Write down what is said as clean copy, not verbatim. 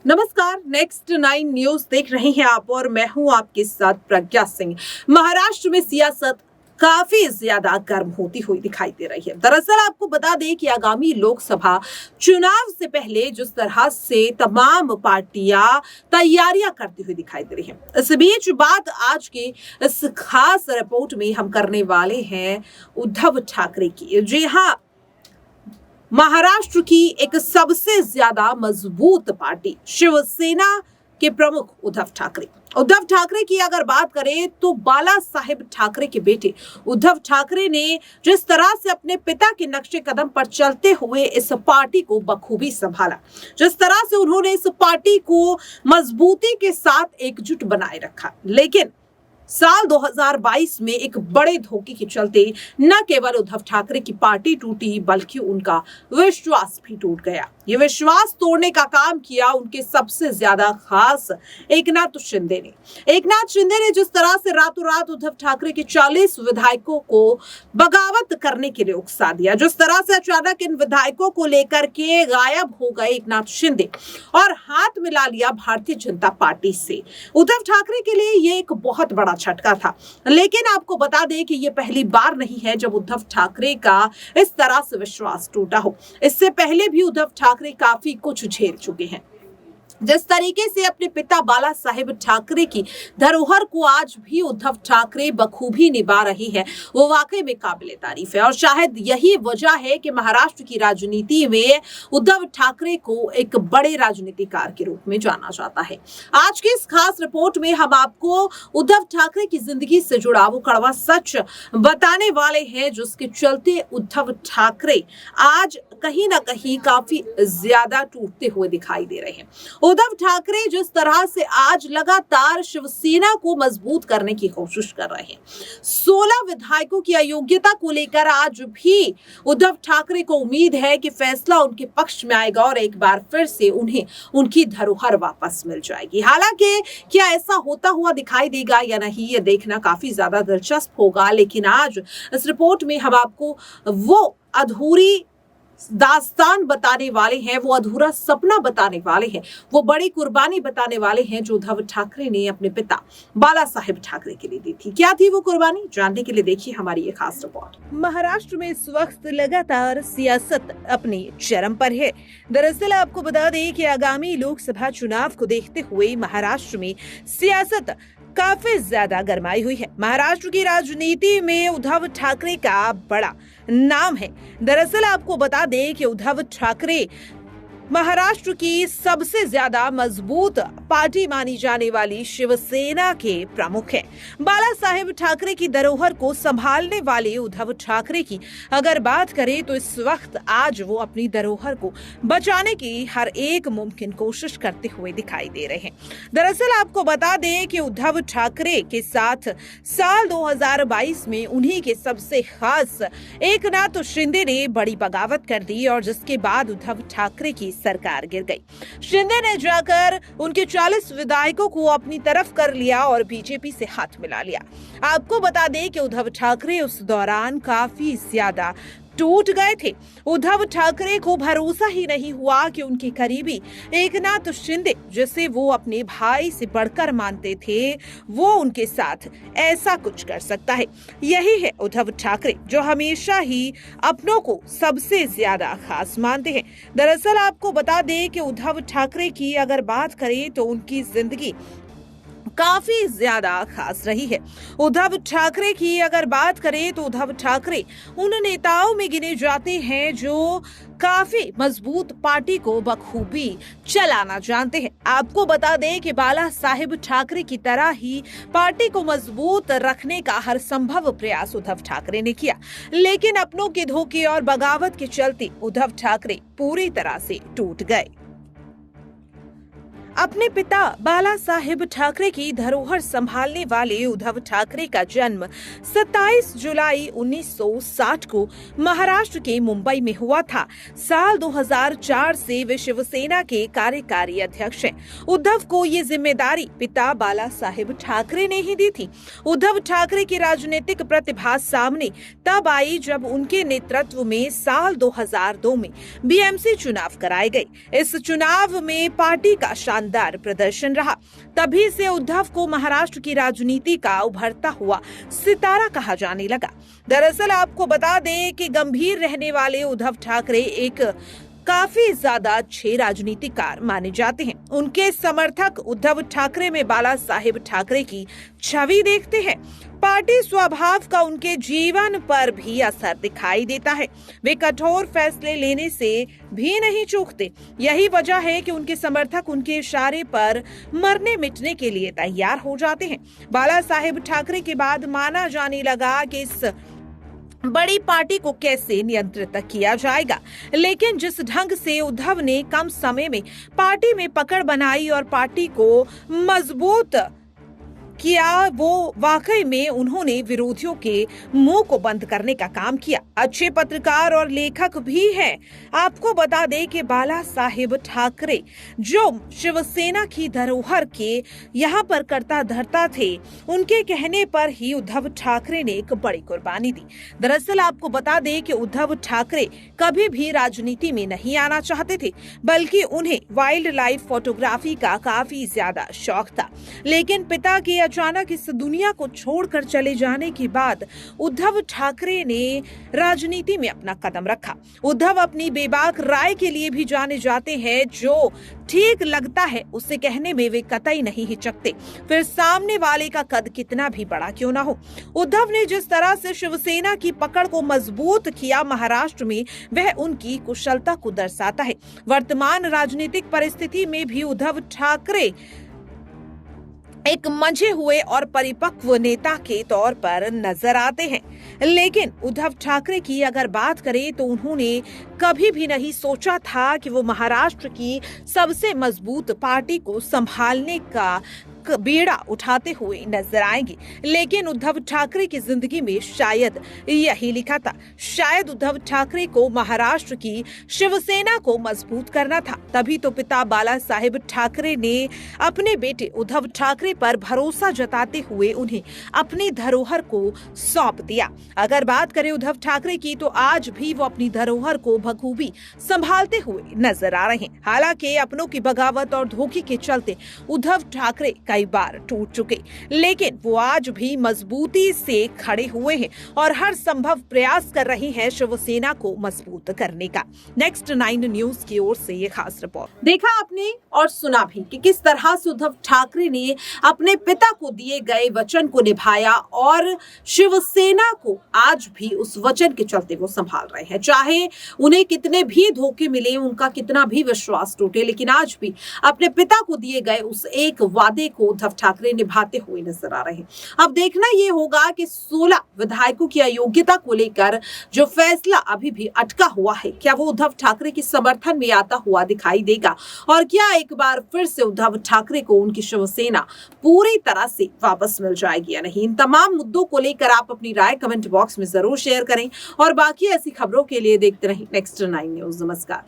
नमस्कार, next 9 news देख रहे हैं आप और मैं हूं आपके साथ प्रज्ञा सिंह। महाराष्ट्र में सियासत काफी ज्यादा गर्म होती हुई दिखाई दे रही है। दरअसल आपको बता दें कि आगामी लोकसभा चुनाव से पहले जिस तरह से तमाम पार्टियां तैयारियां करती हुई दिखाई दे रही हैं, इस बीच बात आज के इस खास रिपोर्ट में हम करने वाले हैं उद्धव ठाकरे की। जी हाँ, महाराष्ट्र की एक सबसे ज्यादा मजबूत पार्टी शिवसेना के प्रमुख उद्धव ठाकरे की अगर बात करें तो बाला साहेब ठाकरे के बेटे उद्धव ठाकरे ने जिस तरह से अपने पिता के नक्शे कदम पर चलते हुए इस पार्टी को बखूबी संभाला, जिस तरह से उन्होंने इस पार्टी को मजबूती के साथ एकजुट बनाए रखा, लेकिन साल 2022 में एक बड़े धोखे के चलते न केवल उद्धव ठाकरे की पार्टी टूटी बल्कि उनका विश्वास भी टूट गया। ये विश्वास तोड़ने का काम किया उनके सबसे ज्यादा खास एकनाथ शिंदे ने जिस तरह से रातों रात उद्धव ठाकरे के 40 विधायकों को बगावत करने के लिए उकसा दिया, जिस तरह से अचानक इन विधायकों को लेकर के गायब हो गए एकनाथ शिंदे और हाथ मिला लिया भारतीय जनता पार्टी से। उद्धव ठाकरे के लिए ये एक बहुत बड़ा झटका था, लेकिन आपको बता दें कि ये पहली बार नहीं है जब उद्धव ठाकरे का इस तरह से विश्वास टूटा हो। इससे पहले भी उद्धव ठाकरे काफी कुछ झेल चुके हैं। जिस तरीके से अपने पिता बाला साहेब ठाकरे की धरोहर को आज भी उद्धव ठाकरे बखूबी निभा रही है, वो वाकई में काबिले तारीफ है और शायद यही वजह है कि महाराष्ट्र की राजनीति में उद्धव ठाकरे को एक बड़े राजनीतिकार के रूप में जाना जाता है। आज की इस खास रिपोर्ट में हम आपको उद्धव ठाकरे की जिंदगी से जुड़ा वो कड़वा सच बताने वाले हैं, जिसके चलते उद्धव ठाकरे आज कहीं ना कहीं काफी ज्यादा टूटते हुए दिखाई दे रहे हैं। उद्धव ठाकरे जिस तरह से आज लगातार शिवसेना को मजबूत करने की कोशिश कर रहे हैं, 16 विधायकों की अयोग्यता को लेकर आज भी उद्धव ठाकरे को उम्मीद है कि फैसला उनके पक्ष में आएगा और एक बार फिर से उन्हें उनकी धरोहर वापस मिल जाएगी। हालांकि क्या ऐसा होता हुआ दिखाई देगा या नहीं, ये देखना काफी ज्यादा दिलचस्प होगा, लेकिन आज इस रिपोर्ट में हम आपको वो अधूरी दास्तान बताने वाले हैं, वो अधूरा सपना बताने वाले हैं, वो बड़ी कुर्बानी बताने वाले हैं जो उद्धव ठाकरे ने अपने पिता बाला साहेब ठाकरे के लिए दी थी। क्या थी वो कुर्बानी, जानने के लिए देखिए हमारी ये खास रिपोर्ट। महाराष्ट्र में इस वक्त लगातार सियासत अपनी चरम पर है। दरअसल आपको बता दें कि आगामी लोकसभा चुनाव को देखते हुए महाराष्ट्र में सियासत काफी ज्यादा गरमाई हुई है। महाराष्ट्र की राजनीति में उद्धव ठाकरे का बड़ा नाम है। दरअसल आपको बता दें कि उद्धव ठाकरे महाराष्ट्र की सबसे ज्यादा मजबूत पार्टी मानी जाने वाली शिवसेना के प्रमुख हैं। बाला साहेब ठाकरे की धरोहर को संभालने वाले उद्धव ठाकरे की अगर बात करें तो इस वक्त आज वो अपनी धरोहर को बचाने की हर एक मुमकिन कोशिश करते हुए दिखाई दे रहे हैं। दरअसल आपको बता दें कि उद्धव ठाकरे के साथ साल 2022 में उन्हीं के सबसे खास एकनाथ शिंदे ने बड़ी बगावत कर दी और जिसके बाद उद्धव ठाकरे की सरकार गिर गई। शिंदे ने जाकर उनके 40 विधायकों को अपनी तरफ कर लिया और बीजेपी से हाथ मिला लिया। आपको बता दें कि उद्धव ठाकरे उस दौरान काफी ज्यादा टूट गए थे। उद्धव ठाकरे को भरोसा ही नहीं हुआ कि उनके करीबी एकनाथ शिंदे, जिसे वो अपने भाई से बढ़कर मानते थे, वो उनके साथ ऐसा कुछ कर सकता है। यही है उद्धव ठाकरे जो हमेशा ही अपनों को सबसे ज्यादा खास मानते हैं। दरअसल आपको बता दें कि उद्धव ठाकरे की अगर बात करें तो उनकी जिंदगी काफी ज्यादा खास रही है। उद्धव ठाकरे की अगर बात करें तो उद्धव ठाकरे उन नेताओं में गिने जाते हैं जो काफी मजबूत पार्टी को बखूबी चलाना जानते हैं। आपको बता दें कि बाला साहेब ठाकरे की तरह ही पार्टी को मजबूत रखने का हर संभव प्रयास उद्धव ठाकरे ने किया, लेकिन अपनों के धोखे और बगावत के चलते उद्धव ठाकरे पूरी तरह से टूट गए। अपने पिता बाला साहेब ठाकरे की धरोहर संभालने वाले उद्धव ठाकरे का जन्म 27 जुलाई 1960 को महाराष्ट्र के मुंबई में हुआ था। साल 2004 से वे शिवसेना के कार्यकारी अध्यक्ष हैं। उद्धव को ये जिम्मेदारी पिता बाला साहेब ठाकरे ने ही दी थी। उद्धव ठाकरे की राजनीतिक प्रतिभा सामने तब आई जब उनके नेतृत्व में साल 2002 में बीएमसी चुनाव कराए गए। इस चुनाव में पार्टी का शानदार प्रदर्शन रहा। तभी से उद्धव को महाराष्ट्र की राजनीति का उभरता हुआ सितारा कहा जाने लगा। दरअसल आपको बता दें कि गंभीर रहने वाले उद्धव ठाकरे एक काफी ज्यादा अच्छे राजनीतिकार माने जाते हैं। उनके समर्थक उद्धव ठाकरे में बाला साहेब ठाकरे की छवि देखते हैं। पार्टी स्वभाव का उनके जीवन पर भी असर दिखाई देता है। वे कठोर फैसले लेने से भी नहीं चूकते। यही वजह है कि उनके समर्थक उनके इशारे पर मरने मिटने के लिए तैयार हो जाते हैं। बाला साहेब ठाकरे के बाद माना जाने लगा कि इस बड़ी पार्टी को कैसे नियंत्रित किया जाएगा, लेकिन जिस ढंग से उद्धव ने कम समय में पार्टी में पकड़ बनाई और पार्टी को मजबूत किया, वो वाकई में उन्होंने विरोधियों के मुंह को बंद करने का काम किया। अच्छे पत्रकार और लेखक भी हैं। आपको बता दें कि बाला साहेब ठाकरे जो शिवसेना की धरोहर के यहाँ पर करता धरता थे, उनके कहने पर ही उद्धव ठाकरे ने एक बड़ी कुर्बानी दी। दरअसल आपको बता दें कि उद्धव ठाकरे कभी भी राजनीति में नहीं आना चाहते थे, बल्कि उन्हें वाइल्ड लाइफ फोटोग्राफी का काफी ज्यादा शौक था। लेकिन पिता के अचानक इस दुनिया को छोड़कर चले जाने के बाद उद्धव ठाकरे ने राजनीति में अपना कदम रखा। उद्धव अपनी बेबाक राय के लिए भी जाने जाते हैं। जो ठीक लगता है उसे कहने में वे कतई नहीं हिचकते, फिर सामने वाले का कद कितना भी बड़ा क्यों ना हो। उद्धव ने जिस तरह से शिवसेना की पकड़ को मजबूत किया महाराष्ट्र में, वह उनकी कुशलता को दर्शाता है। वर्तमान राजनीतिक परिस्थिति में भी उद्धव ठाकरे एक मंझे हुए और परिपक्व नेता के तौर पर नजर आते हैं। लेकिन उद्धव ठाकरे की अगर बात करें तो उन्होंने कभी भी नहीं सोचा था कि वो महाराष्ट्र की सबसे मजबूत पार्टी को संभालने का बेड़ा उठाते हुए नजर आएंगे। लेकिन उद्धव ठाकरे की जिंदगी में शायद यही लिखा था। शायद उद्धव ठाकरे को महाराष्ट्र की शिवसेना को मजबूत करना था। तभी तो पिता बाला साहेब ठाकरे ने अपने बेटे उद्धव ठाकरे पर भरोसा जताते हुए उन्हें अपनी धरोहर को सौंप दिया। अगर बात करें उद्धव ठाकरे की तो आज भी वो अपनी धरोहर को बखूबी संभालते हुए नजर आ रहे हैं। हालांकि अपनों की बगावत और धोखे के चलते उद्धव ठाकरे कई बार टूट चुके, लेकिन वो आज भी मजबूती से खड़े हुए हैं और हर संभव प्रयास कर रहे हैं शिवसेना को मजबूत करने का। नेक्स्ट 9 न्यूज की ओर से ये खास रिपोर्ट। देखा आपने और सुना भी कि किस तरह से उद्धव ठाकरे ने अपने पिता को दिए गए वचन को निभाया और शिवसेना को आज भी उस वचन के चलते वो संभाल रहे हैं। चाहे उन्हें कितने भी धोखे मिले, उनका कितना भी विश्वास टूटे, लेकिन आज भी अपने पिता को दिए गए उस एक वादे को उद्धव ठाकरे निभाते हुए नजर आ रहे हैं। अब देखना यह होगा कि 16 विधायकों की अयोग्यता को लेकर जो फैसला अभी भी अटका हुआ है, क्या वो उद्धव ठाकरे के समर्थन में आता हुआ दिखाई देगा और क्या एक बार फिर से उद्धव ठाकरे को उनकी शिवसेना पूरी तरह से वापस मिल जाएगी या नहीं। इन तमाम मुद्दों को लेकर आप अपनी राय कमेंट बॉक्स में जरूर शेयर करें और बाकी ऐसी खबरों के लिए देखते रहें नेक्स्ट 9 न्यूज। नमस्कार।